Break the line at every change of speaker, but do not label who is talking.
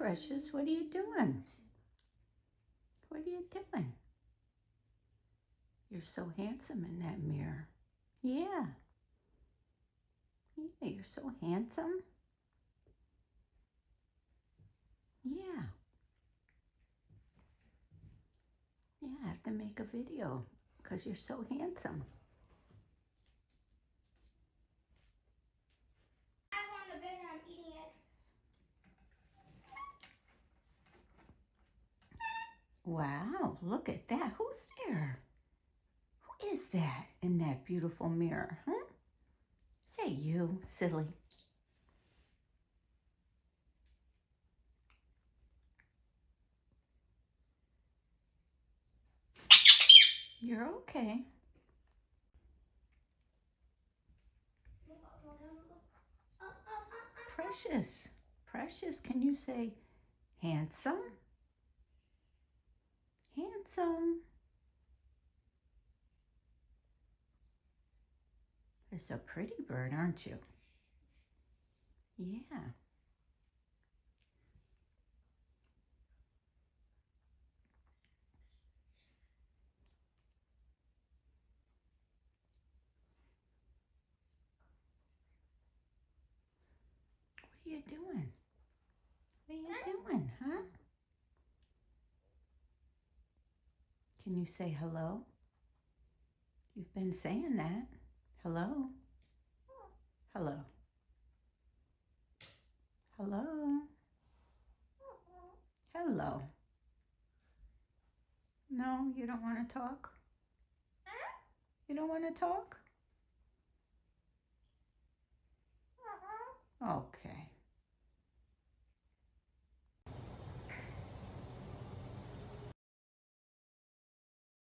Precious, what are you doing? What are you doing? You're so handsome in that mirror. Yeah. Yeah, you're so handsome. Yeah. Yeah, I have to make a video because you're so handsome.
I'm on the bed and I'm eating it.
Wow, look at that. Who's there? Who is that in that beautiful mirror, huh? Say you, silly. You're okay. Precious. Precious, can you say handsome? Handsome. You're so pretty bird, aren't you? Yeah. What are you doing? What are you doing, huh? Can you say hello? You've been saying that. Hello? Hello? Hello? Hello? No, you don't want to talk? You don't want to talk? Okay.